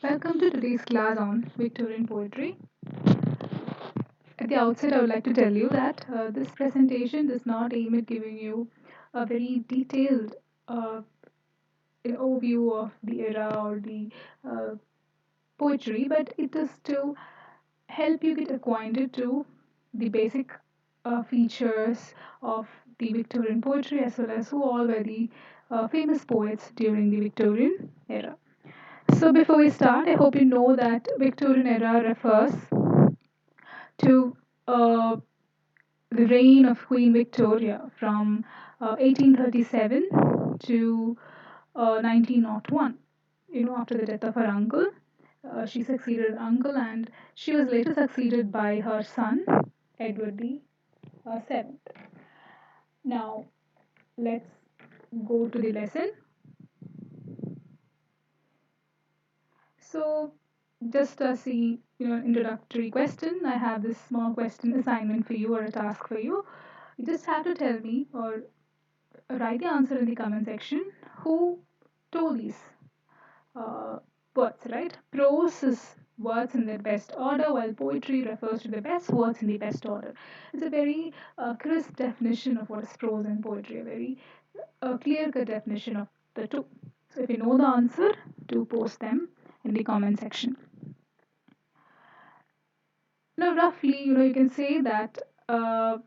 Welcome to today's class on Victorian poetry. At the outset, I would like to tell you that this presentation does not aim at giving you a very detailed uh, overview of the era or the uh, poetry, but it is to help you get acquainted to the basic features of the Victorian poetry as well as who all were the famous poets during the Victorian era. So before we start, I hope you know that Victorian era refers to the reign of Queen Victoria from 1837 to 1901. After the death of her uncle, she succeeded her uncle, and she was later succeeded by her son, Edward the Seventh. Now, let's go to the lesson. So, just as the introductory question, I have this small question assignment for you or a task for you. You just have to tell me or write the answer in the comment section. Who told these uh, words, right? Prose is words in their best order, while poetry refers to the best words in the best order. It's a very crisp definition of what is prose and poetry, a very clear cut definition of the two. So if you know the answer, do post them in the comment section. Now, roughly, you can say that uh,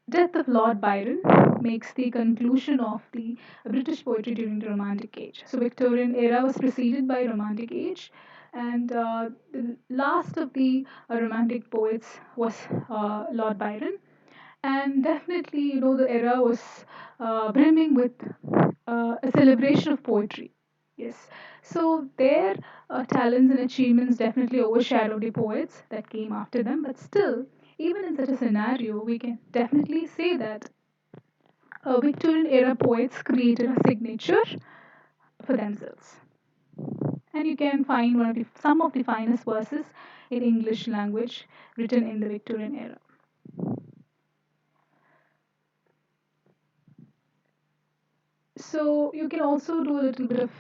death of Lord Byron makes the conclusion of the British poetry during the Romantic Age. So Victorian era was preceded by Romantic Age, and the last of the Romantic poets was Lord Byron. And definitely, the era was brimming with a celebration of poetry. Yes. So their talents and achievements definitely overshadowed the poets that came after them. But still, even in such a scenario, we can definitely say that Victorian era poets created a signature for themselves. And you can find some of the finest verses in English language written in the Victorian era. So you can also do a little bit of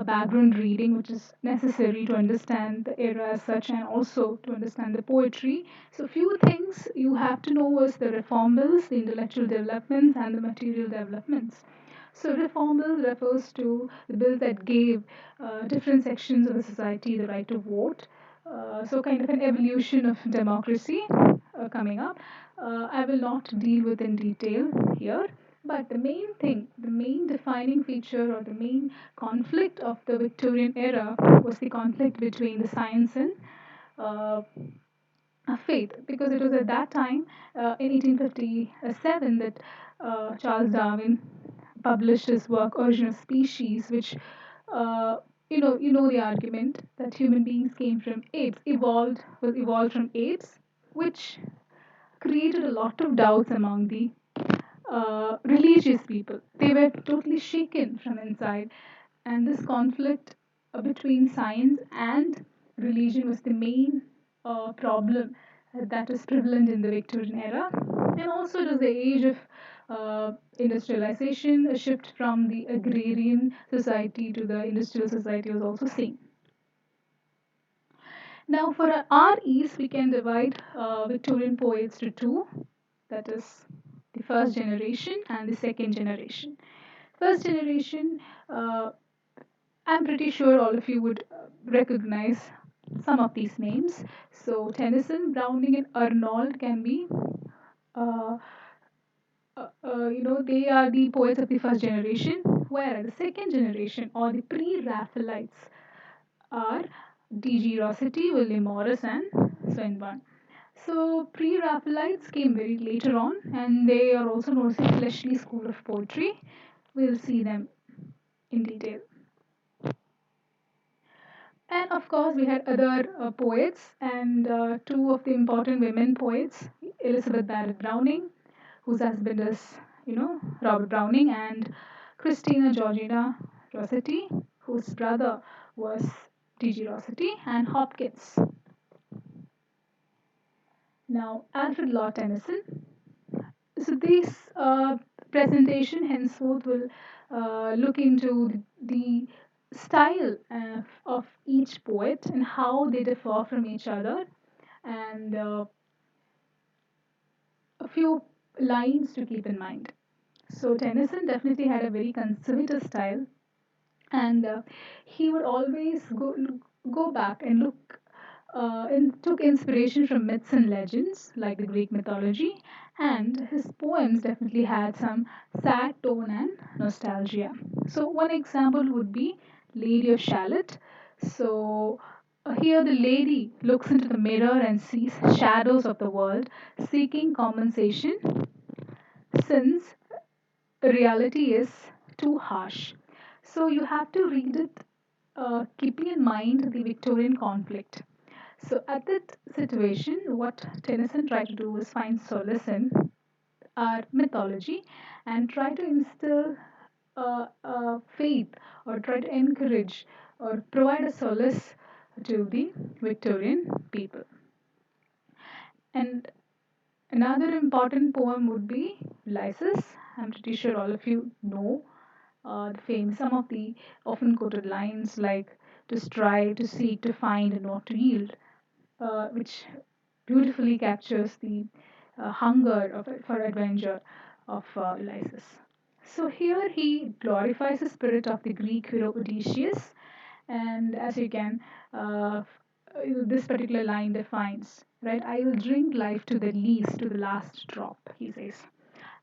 background reading, which is necessary to understand the era as such and also to understand the poetry. So few things you have to know was the reform bills, the intellectual developments, and the material developments. So reform bill refers to the bills that gave different sections of the society the right to vote. So kind of an evolution of democracy coming up. I will not deal with in detail here. But the main thing, the main defining feature or the main conflict of the Victorian era was the conflict between the science and uh, faith, because it was at that time, in 1857, that Charles Darwin published his work Origin of Species, which uh, you know the argument that human beings came from apes, evolved from apes, which created a lot of doubts among the religious people. They were totally shaken from inside, and this conflict between science and religion was the main problem that was prevalent in the Victorian era. And also, it was the age of industrialization. A shift from the agrarian society to the industrial society was also seen. Now, for our ease, we can divide Victorian poets to two, that is, the first generation and the second generation. First generation, uh, I'm pretty sure all of you would recognize some of these names. So, Tennyson, Browning, and Arnold can be, uh, they are the poets of the first generation, whereas the second generation or the pre Raphaelites are D.G. Rossetti, William Morris, and Swinburne. So pre-Raphaelites came very later on, and they are also known as the fleshly school of poetry. We'll see them in detail. And of course, we had other poets, and two of the important women poets, Elizabeth Barrett Browning, whose husband is, Robert Browning, and Christina Georgina Rossetti, whose brother was D.G. Rossetti, and Hopkins. Now, Alfred Lord Tennyson. So this presentation henceforth will look into the style of each poet and how they differ from each other, and a few lines to keep in mind. So Tennyson definitely had a very conservative style, and he would always go back and look and took inspiration from myths and legends like the Greek mythology, and his poems definitely had some sad tone and nostalgia. So one example would be Lady of Shalott. So here the lady looks into the mirror and sees shadows of the world, seeking compensation since reality is too harsh. So you have to read it keeping in mind the Victorian conflict. So at that situation, what Tennyson tried to do was find solace in our mythology and try to instill faith, or try to encourage or provide a solace to the Victorian people. And another important poem would be Lysis. I'm pretty sure all of you know the fame, some of the often quoted lines like to strive, to seek, to find, and not to yield, which beautifully captures the hunger for adventure of Lysis. So here he glorifies the spirit of the Greek hero Odysseus, and as you can, this particular line defines, right? I will drink life to the least, to the last drop, he says.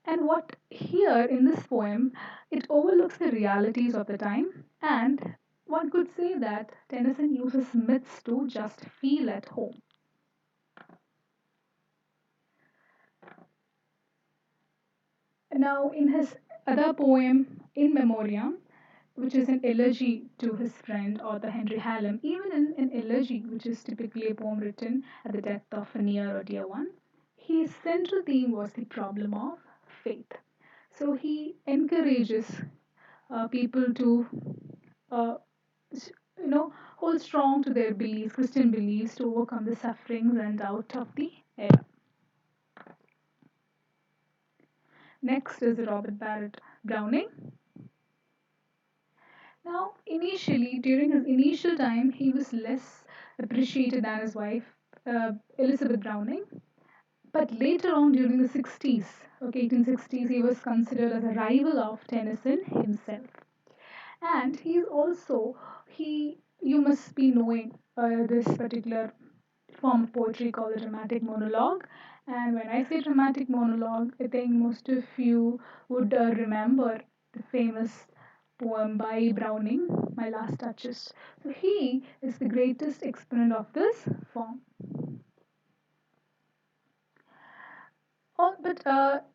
And what here in this poem, it overlooks the realities of the time, and one could say that Tennyson uses myths to just feel at home. Now, in his other poem, In Memoriam, which is an elegy to his friend author Henry Hallam, even in an elegy, which is typically a poem written at the death of a near or dear one, his central theme was the problem of faith. So he encourages people to, uh, you know, hold strong to their beliefs, Christian beliefs, to overcome the sufferings and doubt of the era. Next is Robert Barrett Browning. Now, initially, during his initial time, he was less appreciated than his wife, Elizabeth Browning. But later on, during the 60s, okay, 1860s, he was considered as a rival of Tennyson himself. And he's also, you must be knowing this particular form of poetry called the dramatic monologue. And when I say dramatic monologue, I think most of you would remember the famous poem by Browning, My Last Touches. So he is the greatest exponent of this form. But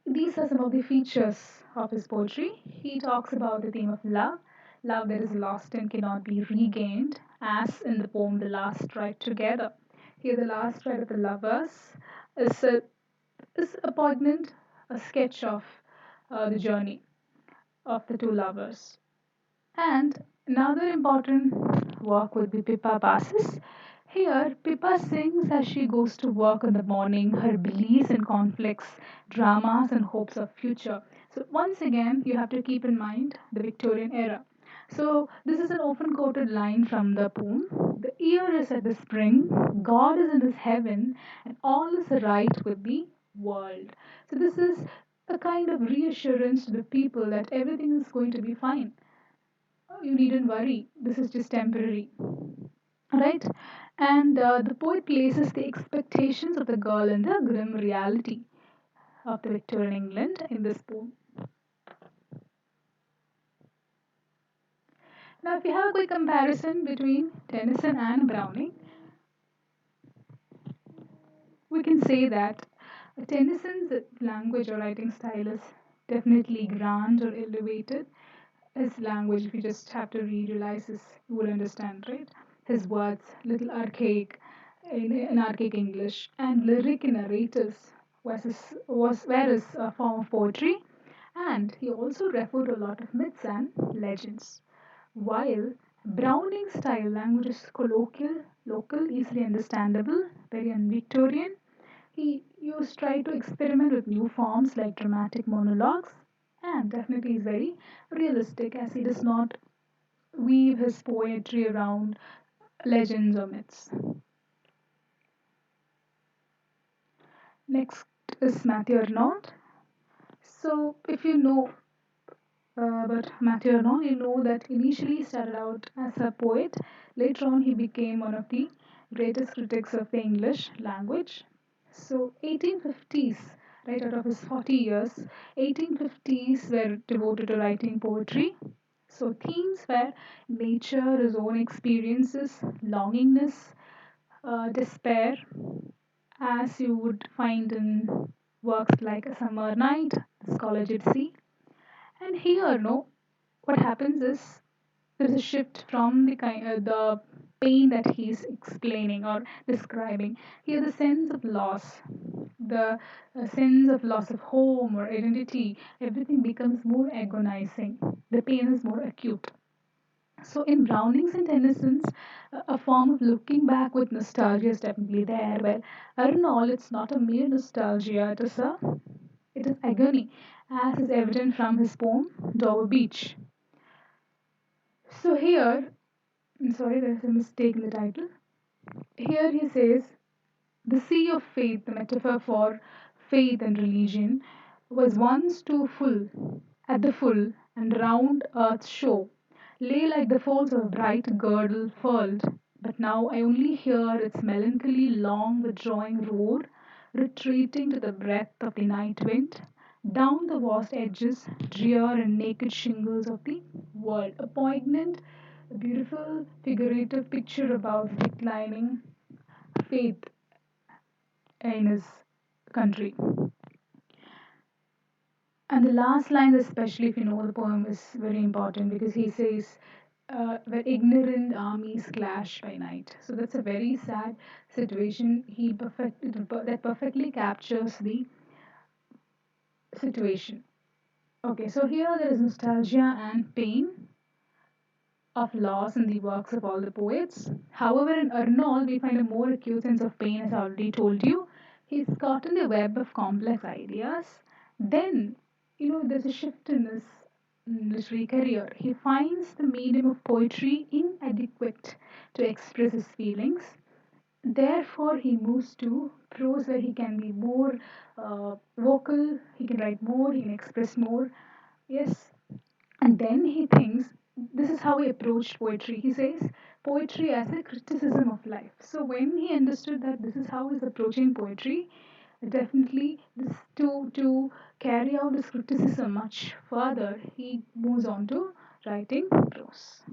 these are some of the features of his poetry. He talks about the theme of love, love that is lost and cannot be regained, as in the poem The Last Ride Together. Here, the last ride of the lovers is a poignant a sketch of the journey of the two lovers. And another important work would be Pippa Passes. Here, Pippa sings as she goes to work in the morning, her beliefs and conflicts, dramas and hopes of future. So once again, you have to keep in mind the Victorian era. So this is an often quoted line from the poem. The year is at the spring, God is in his heaven, and all is right with the world. So this is a kind of reassurance to the people that everything is going to be fine. Oh, you needn't worry, this is just temporary, right? And the poet places the expectations of the girl in the grim reality of the Victorian England in this poem. Now, if you have a quick comparison between Tennyson and Browning, we can say that Tennyson's language or writing style is definitely grand or elevated. His language, if you just have to read, realize you will understand, right? His words, little archaic in archaic English, and lyric narratives were his form of poetry, and he also referred to a lot of myths and legends. While Browning's style language is colloquial, local, easily understandable, very un-Victorian, he used try to experiment with new forms like dramatic monologues, and definitely is very realistic as he does not weave his poetry around legends or myths. Next is Matthew Arnold. So, if you know about Matthew Arnold, you know that initially he started out as a poet. Later on, he became one of the greatest critics of the English language. So, 1850s, right out of his 40 years, 1850s were devoted to writing poetry. So, themes were nature, his own experiences, longingness, despair, as you would find in works like A Summer Night, The Scholar Gypsy. And here, no, what happens is there's a shift from the pain that he's explaining or describing. Here, the sense of loss, the sense of loss of home or identity, everything becomes more agonizing. The pain is more acute. So, in Browning's and Tennyson's, a form of looking back with nostalgia is definitely there. Well, Arnold, it's not a mere nostalgia, it is agony, as is evident from his poem Dover Beach. So here, I'm sorry, there's a mistake in the title. Here he says, the sea of faith, the metaphor for faith and religion, was once too full, at the full, and round earth's shore, lay like the folds of a bright girdle furled. But now I only hear its melancholy, long withdrawing roar, retreating to the breath of the night wind, down the vast edges, drear and naked shingles of the world. A poignant, a beautiful, figurative picture about declining faith in his country. And the last line, especially if you know the poem, is very important because he says, where ignorant armies clash by night. So that's a very sad situation. That perfectly captures the situation. Okay, so here there is nostalgia and pain of loss in the works of all the poets. However, in Arnold, we find a more acute sense of pain, as I already told you. He's caught in the web of complex ideas. Then, there's a shift in his literary career. He finds the medium of poetry inadequate to express his feelings. Therefore, he moves to prose where he can be more vocal, he can write more, he can express more. Yes, and then he thinks this is how he approached poetry. He says poetry as a criticism of life. So when he understood that this is how he's approaching poetry, definitely this to carry out his criticism much further, he moves on to writing prose.